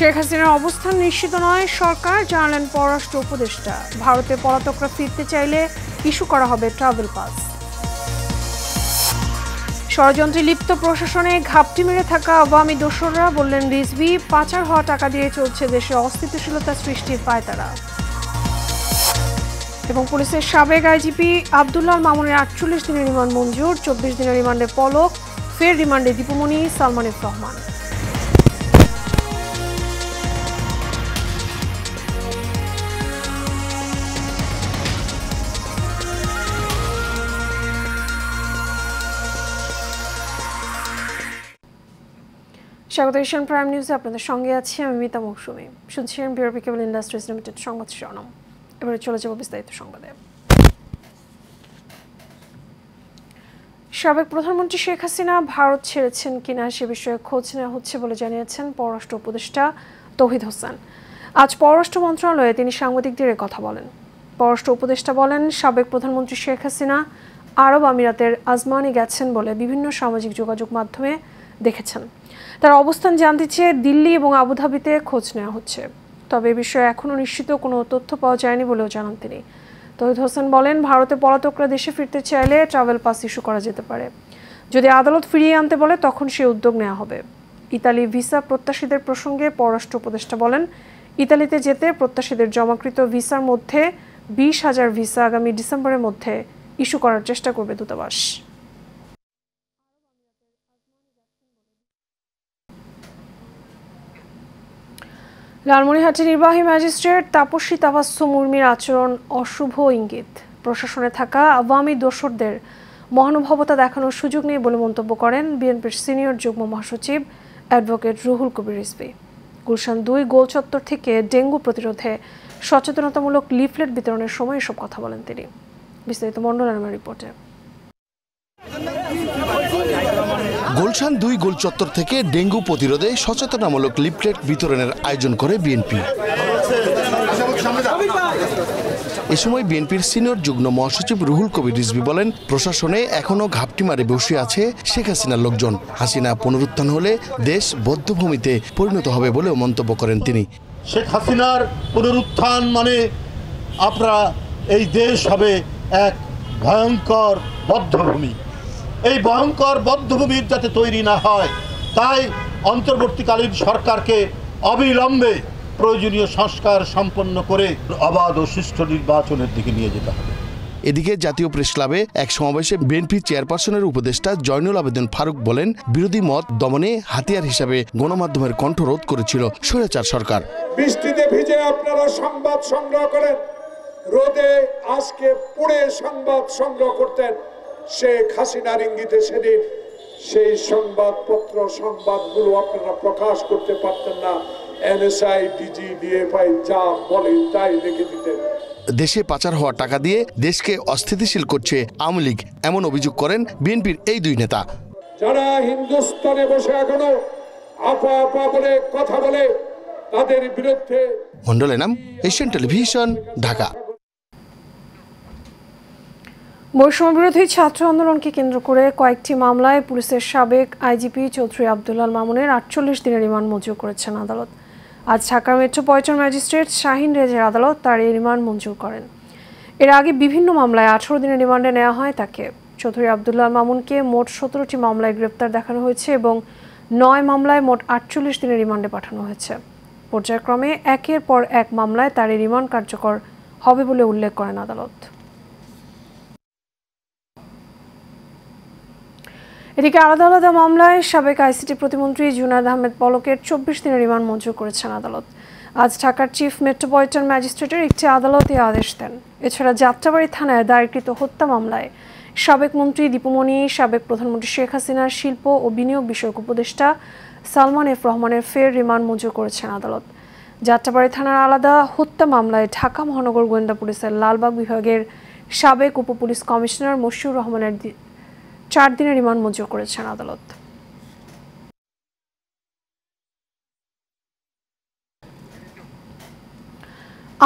শেখ হাসিনার অবস্থান নিশ্চিত নয় সরকার, জানালেন পররাষ্ট্র উপদেষ্টা। ভারতে পলাতকরা ফিরতে চাইলে ইস্যু করা হবে ট্রাভেল পাস। ষড়যন্ত্রে লিপ্ত প্রশাসনে ঘাপটি মেরে থাকা আওয়ামী দোসররা, বললেন রিজভী। পাচার হওয়া টাকা দিয়ে চলছে দেশে অস্থিতিশীলতা সৃষ্টির পায়তারা। এবং পুলিশের সাবেক আইজিপি আব্দুল্লাহ মামুনের 48 দিনের রিমান্ড মঞ্জুর, 24 দিনের রিমান্ডে পলক, ফের রিমান্ডে দীপুমণি, সালমান এফ রহমান। স্বাগত এশিয়ান প্রাইম নিউজে, আপনাদের সঙ্গে আছি আমি মিতা মৌসুমী। শুনছেন বিআরবি কেবল ইন্ডাস্ট্রিজ লিমিটেড সংবাদ শিরোনাম। এবারে চলে যাব বিস্তারিত সংবাদে। সাবেক প্রধানমন্ত্রী শেখ হাসিনা ভারত ছেড়েছেন কিনা সে বিষয়ে খোঁজ নেওয়া হচ্ছে বলে জানিয়েছেন পররাষ্ট্র উপদেষ্টা তৌহিদ হোসেন। আজ পররাষ্ট্র মন্ত্রণালয়ে তিনি সাংবাদিকদের কথা বলেন। পররাষ্ট্র উপদেষ্টা বলেন, সাবেক প্রধানমন্ত্রী শেখ হাসিনা আরব আমিরাতের আজমানে গেছেন বলে বিভিন্ন সামাজিক যোগাযোগ মাধ্যমে দেখেছেন। তার অবস্থান জানতে চেয়ে দিল্লি এবং আবুধাবিতে খোঁজ নেওয়া হচ্ছে, তবে এ বিষয়ে এখনও নিশ্চিত কোনো তথ্য পাওয়া যায়নি বলেও জানান তিনি। তৌহিদ হোসেন বলেন, ভারতে পলাতকরা দেশে ফিরতে চাইলে ট্রাভেল পাস ইস্যু করা যেতে পারে। যদি আদালত ফিরিয়ে আনতে বলে তখন সে উদ্যোগ নেওয়া হবে। ইতালি ভিসা প্রত্যাশীদের প্রসঙ্গে পররাষ্ট্র উপদেষ্টা বলেন, ইতালিতে যেতে প্রত্যাশীদের জমাকৃত ভিসার মধ্যে 20,000 ভিসা আগামী ডিসেম্বরের মধ্যে ইস্যু করার চেষ্টা করবে দূতাবাস। লালমনিরহাটের নির্বাহী ম্যাজিস্ট্রেট তাপসী তাবাসসুম মুরমির আচরণ অশুভ ইঙ্গিত। প্রশাসনে থাকা আওয়ামী দোসরদের মহানুভবতা দেখানোর সুযোগ নেই বলে মন্তব্য করেন বিএনপির সিনিয়র যুগ্ম মহাসচিব অ্যাডভোকেট রুহুল কবির রিজভী। গুলশান 2 গোল চত্বর থেকে ডেঙ্গু প্রতিরোধে সচেতনতামূলক লিফলেট বিতরণের সময় এসব কথা বলেন তিনি। বিস্তারিত মণ্ডল আনামের রিপোর্টে। গুলশান 2 গোল চত্বর থেকে ডেঙ্গু প্রতিরোধে সচেতনামূলক লিফলেট বিতরণের আয়োজন করে বিএনপি। এ সময় বিএনপির সিনিয়র যুগ্ম মহাসচিব রুহুল কবির রিজভী বলেন, প্রশাসনে এখনো ঘাপটি মারে বসে আছে শেখ হাসিনার লোকজন। হাসিনা পুনরুত্থান হলে দেশ বধ্যভূমিতে পরিণত হবে বলেও মন্তব্য করেন তিনি। শেখ হাসিনার পুনরুত্থান মানে আপনারা এই দেশ হবে এক ভয়ঙ্কর বদ্ধভূমি। এই ভয়ঙ্কর বদ্ধভূমির যাতে তৈরি না হয়, তাই অন্তর্বর্তীকালীন সরকারকে অবিলম্বে প্রয়োজনীয় সংস্কার সম্পন্ন করে অবাধ ও সুষ্ঠু নির্বাচনের দিকে নিয়ে যেতে হবে। এদিকে জাতীয় প্রেস ক্লাবে এক সমাবেশে বিএনপি চেয়ারপারসনের উপদেষ্টা জয়নুল আবেদিন ফারুক বলেন, বিরোধী মত দমনে হাতিয়ার হিসাবে গণমাধ্যমের কণ্ঠরোধ করেছিল স্বৈরাচার সরকার। বৃষ্টিতে ভিজে আপনারা সংবাদ সংগ্রহ করেন, রোদে আজকে পুড়ে সংবাদ সংগ্রহ করতেন। শেখ হাসিনার ইঙ্গিতে সেদিন সেই সংবাদগুলো আপনারা প্রকাশ করতে পারতেন না। এনএসআই, ডিজি, ডিএফআই যা বলে তাই লিখে দিতেন। দেশে পাচার হওয়া টাকা দিয়ে দেশকে অস্থিতিশীল করছে আওয়ামী লীগ, এমন অভিযোগ করেন বিএনপির এই দুই নেতা। যারা হিন্দুস্তানে বসে এখনো আপা আপা বলে কথা বলে, তাদের বিরুদ্ধে। Mondal Enam, Asian television, Dhaka. বৈষম্য বিরোধী ছাত্র আন্দোলনকে কেন্দ্র করে কয়েকটি মামলায় পুলিশের সাবেক আইজিপি চৌধুরী আব্দুল্লাহ মামুনের 48 দিনের রিমান্ড মঞ্জুর করেছেন আদালত। আজ ঢাকা মেট্রোপলিটন ম্যাজিস্ট্রেট শাহিন রেজের আদালত তার এই রিমান্ড মঞ্জুর করেন। এর আগে বিভিন্ন মামলায় 18 দিনের রিমান্ডে নেওয়া হয় তাকে। চৌধুরী আব্দুল্লাহ মামুনকে মোট 17টি মামলায় গ্রেপ্তার দেখানো হয়েছে এবং 9 মামলায় মোট 48 দিনের রিমান্ডে পাঠানো হয়েছে। পর্যায়ক্রমে একের পর এক মামলায় তার এই রিমান্ড কার্যকর হবে বলে উল্লেখ করেন আদালত। এদিকে আলাদা আলাদা মামলায় সাবেক আইসিটি প্রতিমন্ত্রী জুনায়েদ আহমেদ পলকের 24 দিনের রিমান্ড মঞ্জুর করেছেন আদালত। আজ ঢাকার চিফ মেট্রোপলিটন ম্যাজিস্ট্রেটের একটি আদালত এই আদেশ দেন। এছাড়া যাত্রাবাড়ি থানায় দায়েরকৃত হত্যা মামলায় সাবেক মন্ত্রী দীপুমণি, সাবেক প্রধানমন্ত্রী শেখ হাসিনার শিল্প ও বিনিয়োগ বিষয়ক উপদেষ্টা সালমান এফ রহমানের ফের রিমান্ড মঞ্জুর করেছেন আদালত। যাত্রাবাড়ি থানার আলাদা হত্যা মামলায় ঢাকা মহানগর গোয়েন্দা পুলিশের লালবাগ বিভাগের সাবেক উপপুলিশ কমিশনার মশিউর রহমানের 4 দিনের রিমান্ড মঞ্জুর করেছেন আদালত।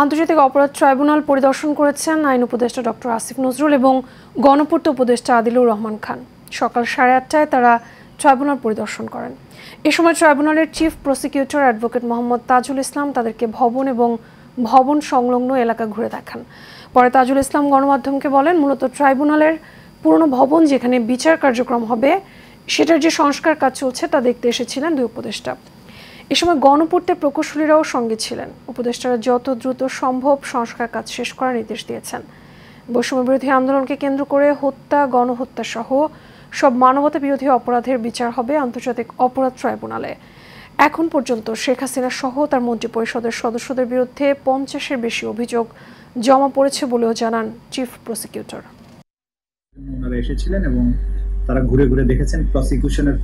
আন্তর্জাতিক অপরাধ ট্রাইব্যুনাল পরিদর্শন করেছেন আইন উপদেষ্টা ডক্টর আসিফ নজরুল এবং গণপূর্ত উপদেষ্টা আদিলুর রহমান খান। সকাল 8:30টায় তারা ট্রাইব্যুনাল পরিদর্শন করেন। এ সময় ট্রাইব্যুনালের chief prosecutor advocate Mohammad Tajul Islam তাদেরকে ভবন এবং ভবন সংলগ্ন এলাকা ঘুরে দেখান। পরে তাজুল ইসলাম গণমাধ্যমকে বলেন, মূলত ট্রাইব্যুনালের পুরনো ভবন যেখানে বিচার কার্যক্রম হবে সেটার যে সংস্কার কাজ চলছে তা দেখতে এসেছিলেন দুই উপদেষ্টা। এ সময় গণপূর্তে প্রকৌশলীরাও সঙ্গে ছিলেন। উপদেষ্টারা যত দ্রুত সম্ভব সংস্কার কাজ শেষ করার নির্দেশ দিয়েছেন। বৈষম্য বিরোধী আন্দোলনকে কেন্দ্র করে হত্যা, গণহত্যা সহ সব মানবতা বিরোধী অপরাধের বিচার হবে আন্তর্জাতিক অপরাধ ট্রাইব্যুনালে। এখন পর্যন্ত শেখ হাসিনা সহ তার মন্ত্রিপরিষদের সদস্যদের বিরুদ্ধে 50-এর বেশি অভিযোগ জমা পড়েছে বলেও জানান চিফ প্রসিকিউটর। ওনারা এসেছিলেন এবং তারা ঘুরে ঘুরে দেখেছেন প্রসিকিউশনের।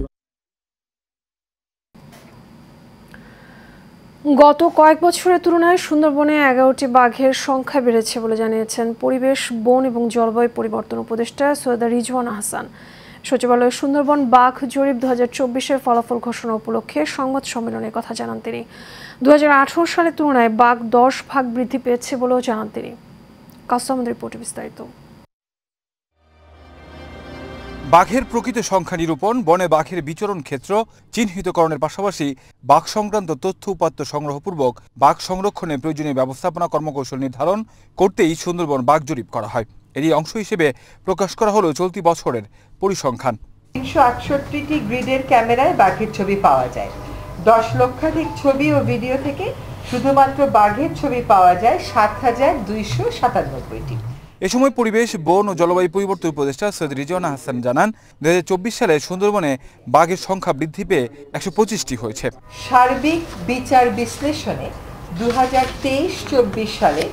গত কয়েক বছরের তুলনায় সুন্দরবনে 11টি বাঘের সংখ্যা বেড়েছে বলে জানিয়েছেন পরিবেশ, বন এবং জলবায়ু পরিবর্তন উপদেষ্টা সৈয়দা রিজওয়ানা হাসান। সচিবালয়ে সুন্দরবন বাঘ জরিপ 2024-এর ফলাফল ঘোষণা উপলক্ষে সংবাদ সম্মেলনে কথা জানান তিনি। 2018 সালের তুলনায় বাঘ 10 ভাগ বৃদ্ধি পেয়েছে বলেও জানান তিনি। কাসসামের রিপোর্টে বিস্তারিত। বাঘের প্রকৃত সংখ্যা নিরূপণ, বনে বাঘের বিচরণ ক্ষেত্র চিহ্নিতকরণের পাশাপাশি বাঘ সংক্রান্ত তথ্য উপাত্ত সংগ্রহপূর্বক বাঘ সংরক্ষণে প্রয়োজনীয় ব্যবস্থাপনা কর্মকৌশল নির্ধারণ করতেই সুন্দরবন বাঘ জরিপ করা হয়। এরই অংশ হিসেবে প্রকাশ করা হলো চলতি বছরের পরিসংখ্যান। 368টি গ্রিডের ক্যামেরায় বাঘের ছবি পাওয়া যায়। 10 লক্ষাধিক ছবি ও ভিডিও থেকে শুধুমাত্র বাঘের ছবি পাওয়া যায় 7,297টি। এ সময় পরিবেশ, বন ও জলবায়ু পরিবর্তন উপদেষ্টা সৈয়দ রিজওয়ানা হাসান জানান, 2024 সালে সুন্দরবনে বাঘের সংখ্যা বৃদ্ধি পেয়ে 125টি হয়েছে। সার্বিক বিচার বিশ্লেষণে 2023-24 সালে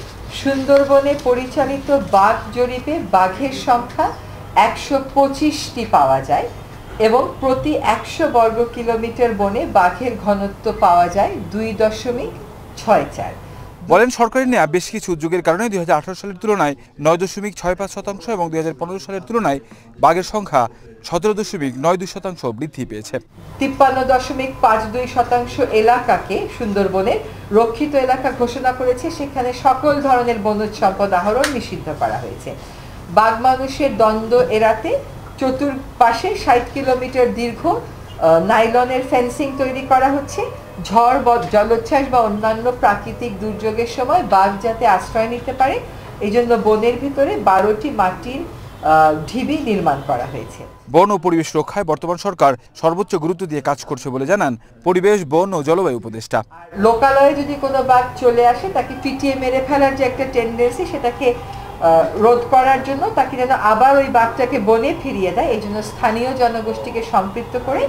সুন্দরবনে পরিচালিত বাঘ জরিপে বাঘের সংখ্যা 125টি পাওয়া যায় এবং প্রতি 100 বর্গ কিলোমিটার বনে বাঘের ঘনত্ব পাওয়া যায় 2.64। বলেন, সরকারি নেওয়া বেশ কিছু উদ্যোগের কারণে 2018 সালের তুলনায় 9.65% এবং 2015 সালের তুলনায় বাঘের সংখ্যা 17.92% বৃদ্ধি পেয়েছে। 53.52% এলাকাকে সুন্দরবনের রক্ষিত এলাকা ঘোষণা করেছে। সেখানে সকল ধরনের বনজ সম্পদ আহরণ নিষিদ্ধ করা হয়েছে। বাঘ মানুষের দ্বন্দ্ব এড়াতে চতুর্পাশে 60 কিলোমিটার দীর্ঘ নাইলনের ফেন্সিং তৈরি করা হচ্ছে। ঝড়, জলোচ্ছ্বাস বা অন্যান্য প্রাকৃতিক দুর্যোগের সময় বাঘ যাতে আশ্রয় নিতে পারে এই জন্য বনের ভিতরে 12টি মাটির ঢিবি নির্মাণ করা হয়েছে। বন ও পরিবেশ রক্ষায় বর্তমান সরকার সর্বোচ্চ গুরুত্ব দিয়ে কাজ করছে বলে জানান পরিবেশ, বন ও জলবায়ু উপদেষ্টা। লোকালয়ে যদি কোনো বাঘ চলে আসে তাকে পিটিয়ে মেরে ফেলার যে একটা টেন্ডেন্সি, সেটাকে রোধ করার জন্য তাকে যেন আবার ওই বাঘটাকে বনে ফিরিয়ে দেয় এই জন্য স্থানীয় জনগোষ্ঠীকে সম্পৃক্ত করে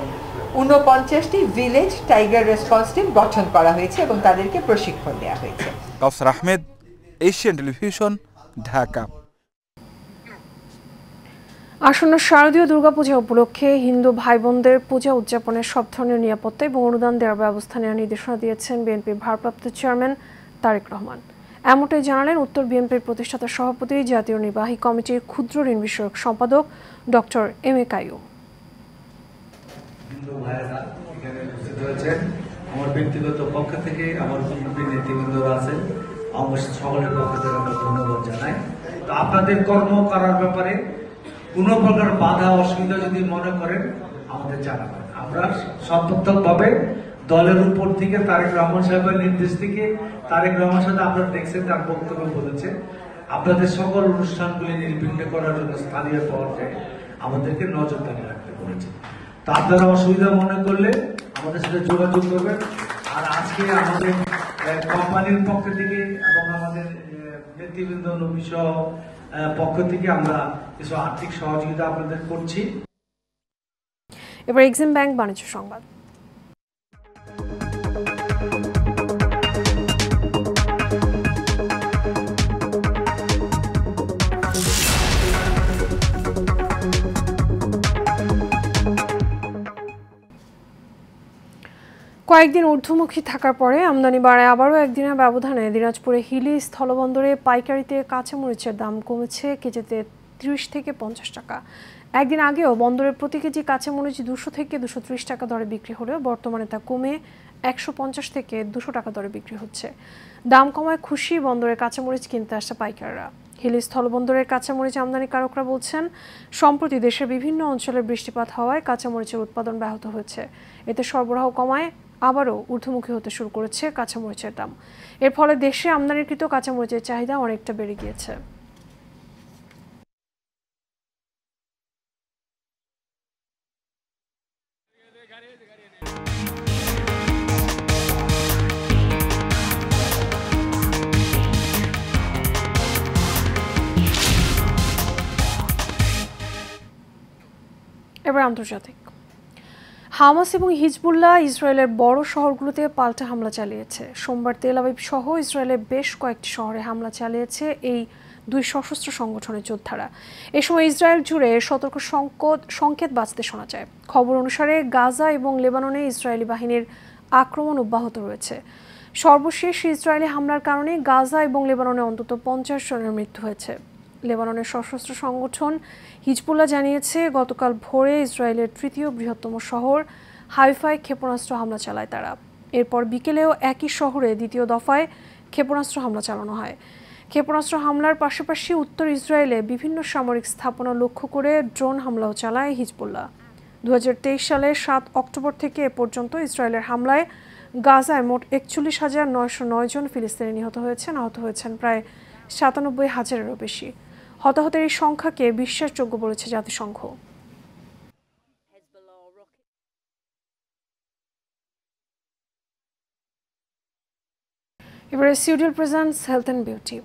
49টি ভিলেজ টাইগার রেসপন্স টিম গঠন করা হয়েছে এবং তাদেরকে প্রশিক্ষণ দেওয়া হয়েছে। কাউসার আহমেদ, এশিয়ান টেলিভিশন, ঢাকা। আসন্ন শারদীয় দুর্গাপূজা উপলক্ষে হিন্দু ভাই বোনদের পূজা উদযাপনের সব ধরনের নিরাপত্তা এবং অনুদান দেওয়ার ব্যবস্থা নেওয়ার নির্দেশনা দিয়েছেন বিএনপির ভারপ্রাপ্ত চেয়ারম্যান তারেক রহমান। এমনটাই জানালেন উত্তর বিএনপির প্রতিষ্ঠাতা সভাপতি, জাতীয় নির্বাহী কমিটির ক্ষুদ্র ঋণ বিষয়ক সম্পাদক ডক্টর এম.এ. কাইয়ুম। হিন্দু ভাইয়েরা এখানে উপস্থিত হয়েছেন, আমার ব্যক্তিগত পক্ষ থেকে, আমার বিএনপি নেতৃবৃন্দরা আছেন, আমার সকলের পক্ষ থেকে আমরা ধন্যবাদ জানাই। তো আপনাদের কর্ম করার ব্যাপারে কোনো প্রকার বাধা অসুবিধা যদি মনে করেন আমাদের জানাবেন। আমরা সর্বাত্মকভাবে দলের উপর থেকে তারেক রহমান সাহেবের নির্দেশ থেকে, তারেক রহমান সাহেব আপনারা দেখছেন তার বক্তব্য বলেছে, আপনাদের সকল অনুষ্ঠানগুলি নির্বিঘ্ন করার জন্য স্থানীয় পর্যায়ে আমাদেরকে নজরদারি রাখতে বলেছে। তা আপনারা অসুবিধা মনে করলে আমাদের সাথে যোগাযোগ করবেন। আর আজকে আমাদের কোম্পানির পক্ষ থেকে এবং আমাদের নেতৃবৃন্দ বিষয় পক্ষ থেকে আমরা কিছু আর্থিক সহযোগিতা আপনাদের করছি। এবার এক্সিম ব্যাংক বাণিজ্য সংবাদ। কয়েকদিন ঊর্ধ্বমুখী থাকার পরে আমদানি বাড়ায় আবারও একদিনের ব্যবধানে দিনাজপুরে হিলি স্থলবন্দরে পাইকারিতে কাঁচামরিচের দাম কমেছে কেজিতে 30 থেকে 50 টাকা। একদিন আগেও বন্দরের প্রতি কেজি কাঁচামরিচ 200 থেকে 230 টাকা দরে বিক্রি হলেও বর্তমানে তা কমে 150 থেকে 200 টাকা দরে বিক্রি হচ্ছে। দাম কমায় খুশি বন্দরে কাঁচামরিচ কিনতে আসা পাইকাররা। হিলি স্থলবন্দরের কাঁচামরিচ আমদানিকারকরা বলছেন, সম্প্রতি দেশের বিভিন্ন অঞ্চলে বৃষ্টিপাত হওয়ায় কাঁচামরিচের উৎপাদন ব্যাহত হয়েছে। এতে সরবরাহ কমায় আবারও ঊর্ধ্বমুখী হতে শুরু করেছে কাঁচামরিচের দাম। এর ফলে দেশে আমদানিকৃত কাঁচামরিচের চাহিদা অনেকটা বেড়ে গিয়েছে। এবার আন্তর্জাতিক। হামাস এবং হিজবুল্লাহ ইসরায়েলের বড় শহরগুলোতে পাল্টা হামলা চালিয়েছে। সোমবার তেল আবিব সহ ইসরায়েলের বেশ কয়েকটি শহরে হামলা চালিয়েছে এই দুই সশস্ত্র সংগঠনের যোদ্ধারা। এ সময় ইসরায়েল জুড়ে সতর্ক সংকেত বাজতে শোনা যায়। খবর অনুসারে গাজা এবং লেবাননে ইসরায়েলি বাহিনীর আক্রমণ অব্যাহত রয়েছে। সর্বশেষ ইসরায়েলি হামলার কারণে গাজা এবং লেবাননে অন্তত 50 জনের মৃত্যু হয়েছে। লেবাননের সশস্ত্র সংগঠন হিজবুল্লাহ জানিয়েছে, গতকাল ভোরে ইসরায়েলের তৃতীয় বৃহত্তম শহর হাইফায় ক্ষেপণাস্ত্র হামলা চালায় তারা। এরপর বিকেলেও একই শহরে দ্বিতীয় দফায় ক্ষেপণাস্ত্র হামলা চালানো হয়। ক্ষেপণাস্ত্র হামলার পাশাপাশি উত্তর ইসরায়েলে বিভিন্ন সামরিক স্থাপনা লক্ষ্য করে ড্রোন হামলাও চালায় হিজবুল্লাহ। 2023 সালের 7 অক্টোবর থেকে এ পর্যন্ত ইসরায়েলের হামলায় গাজায় মোট 41,909 জন ফিলিস্তিনি নিহত হয়েছেন। আহত হয়েছেন প্রায় 97,000-এরও বেশি। হতাহতের এই সংখ্যাকে বিশ্বাসযোগ্য বলেছে জাতিসংঘ। এবারে সিউডিল presents health and beauty.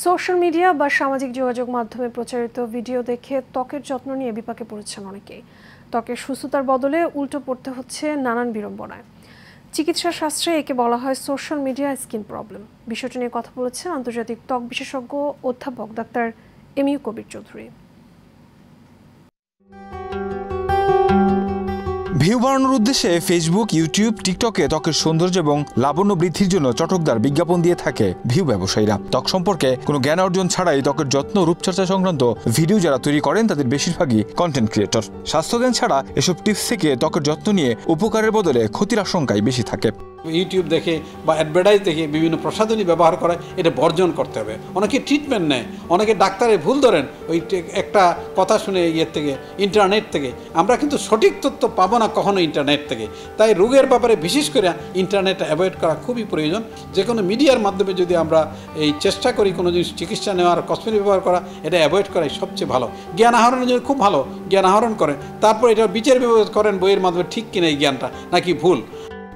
Social media বা সামাজিক যোগাযোগ মাধ্যমে প্রচারিত ভিডিও দেখে ত্বকের যত্ন নিয়ে বিপাকে পড়েছেন অনেকেই। ত্বকের সুস্থতার বদলে উল্টো পড়তে হচ্ছে নানান বিড়ম্বনায়। চিকিৎসা শাস্ত্রে একে বলা হয় সোশ্যাল মিডিয়া স্কিন প্রবলেম। বিষয়টি নিয়ে কথা বলেছেন আন্তর্জাতিক ত্বক বিশেষজ্ঞ অধ্যাপক ডাক্তার এমইউ কবির চৌধুরী। ভিউ বাড়ানোর উদ্দেশ্যে ফেসবুক, ইউটিউব, টিকটকে ত্বকের সৌন্দর্য এবং লাবণ্য বৃদ্ধির জন্য চটকদার বিজ্ঞাপন দিয়ে থাকে ভিউ ব্যবসায়ীরা। ত্বক সম্পর্কে কোনো জ্ঞান অর্জন ছাড়াই ত্বকের যত্ন ও রূপচর্চা সংক্রান্ত ভিডিও যারা তৈরি করেন তাদের বেশিরভাগই কন্টেন্ট ক্রিয়েটর। স্বাস্থ্যজ্ঞান ছাড়া এসব টিপস থেকে ত্বকের যত্ন নিয়ে উপকারের বদলে ক্ষতির আশঙ্কাই বেশি থাকে। ইউটিউব দেখে বা অ্যাডভার্টাইজ দেখে বিভিন্ন প্রসাধনী ব্যবহার করে, এটা বর্জন করতে হবে। অনেকে ট্রিটমেন্ট নেয়, অনেকে ডাক্তারের ভুল ধরেন ওই একটা কথা শুনে থেকে ইন্টারনেট থেকে। আমরা কিন্তু সঠিক তথ্য পাবো না কখনো ইন্টারনেট থেকে। তাই রোগের ব্যাপারে বিশেষ করে ইন্টারনেট অ্যাভয়েড করা খুবই প্রয়োজন। যে কোনো মিডিয়ার মাধ্যমে যদি আমরা এই চেষ্টা করি কোনো জিনিস চিকিৎসা নেওয়ার, কসমেটিক ব্যবহার করা, এটা অ্যাভয়েড করাই সবচেয়ে ভালো। জ্ঞান আহরণের জন্য খুব ভালো, জ্ঞান আহরণ করেন, তারপর এটা বিচার বিবেচনা করেন বইয়ের মাধ্যমে ঠিক কিনা এই জ্ঞানটা নাকি ভুল।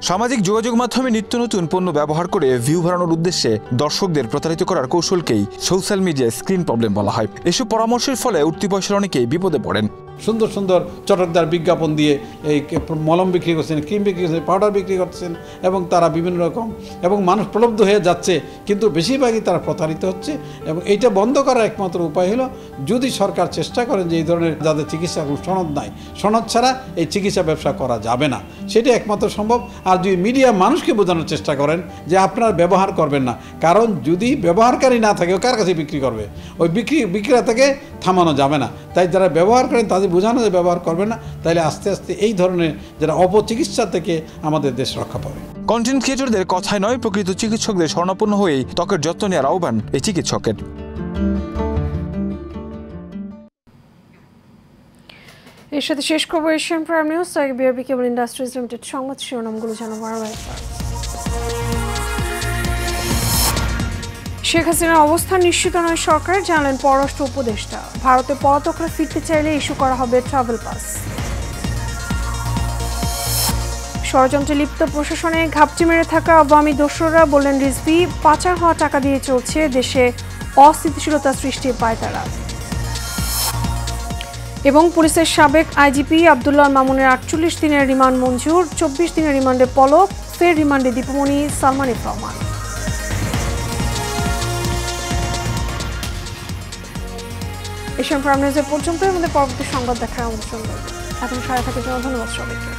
সামাজিক যোগাযোগ মাধ্যমে নিত্য নতুন পণ্য ব্যবহার করে ভিউ বাড়ানোর উদ্দেশ্যে দর্শকদের প্রতারিত করার কৌশলকেই সোশ্যাল মিডিয়ায় স্ক্রিন প্রবলেম বলা হয়। এসব পরামর্শের ফলে উঠতি বয়সের অনেকেই বিপদে পড়েন। সুন্দর সুন্দর চটকদার বিজ্ঞাপন দিয়ে এই মলম বিক্রি করছেন, ক্রিম বিক্রি করছেন, পাউডার বিক্রি করছেন এবং তারা বিভিন্ন রকম এবং মানুষ প্রলব্ধ হয়ে যাচ্ছে, কিন্তু বেশিরভাগই তারা প্রতারিত হচ্ছে। এবং এইটা বন্ধ করার একমাত্র উপায় হলো যদি সরকার চেষ্টা করেন যে এই ধরনের যাদের চিকিৎসা সনদ নাই, সনদ ছাড়া এই চিকিৎসা ব্যবসা করা যাবে না, সেটা একমাত্র সম্ভব। আর যদি মিডিয়া মানুষকে বোঝানোর চেষ্টা করেন যে আপনারা ব্যবহার করবেন না, কারণ যদি ব্যবহারকারী না থাকে কার কাছে বিক্রি করবে, ওই বিক্রেতাকে থামানো যাবে না। তাই যারা ব্যবহার করেন তাদের বোঝানো যে ব্যবহার করবেন না, তাহলে আস্তে আস্তে এই ধরনের যারা অপচিকিৎসা থেকে আমাদের দেশ রক্ষা পাবে। কন্টেন্ট ক্রিয়েটরদের কথায় নয়, প্রকৃত চিকিৎসকদের শরণাপন্ন হয়েই ত্বকের যত্ন নেওয়ার আহ্বান এই চিকিৎসকের। এর সাথে শেষ খবর এশিয়ান প্রাইম নিউজ। বিআরবি কেবল ইন্ডাস্ট্রিজ লিমিটেড সংবাদ শিরোনামগুলো জানাবো আরও একবার। শেখ হাসিনার অবস্থান নিশ্চিত নয় সরকার, জানালেন পররাষ্ট্র উপদেষ্টা। ভারতে পলাতকরা ফিরতে চাইলে ইস্যু করা হবে ট্রাভেল পাস। ষড়যন্ত্রে লিপ্ত প্রশাসনে ঘাপটি মেরে থাকা আওয়ামী দোসররা, বললেন রিজভী। পাচার হওয়া টাকা দিয়ে চলছে দেশে অস্থিতিশীলতা সৃষ্টির পায়তারা। এবং পুলিশের সাবেক আইজিপি আব্দুল্লাহ মামুনের 48 দিনের রিমান্ড মঞ্জুর, 24 দিনের রিমান্ডে পলক, ফের রিমান্ডে Dipu Moni, Salman F Rahman. Asian prime নিউজের পর্যন্ত আমাদের পরবর্তী সংবাদ দেখার আমন্ত্রণ রইল। এখন সারা থাকার জন্য ধন্যবাদ সবাইকে।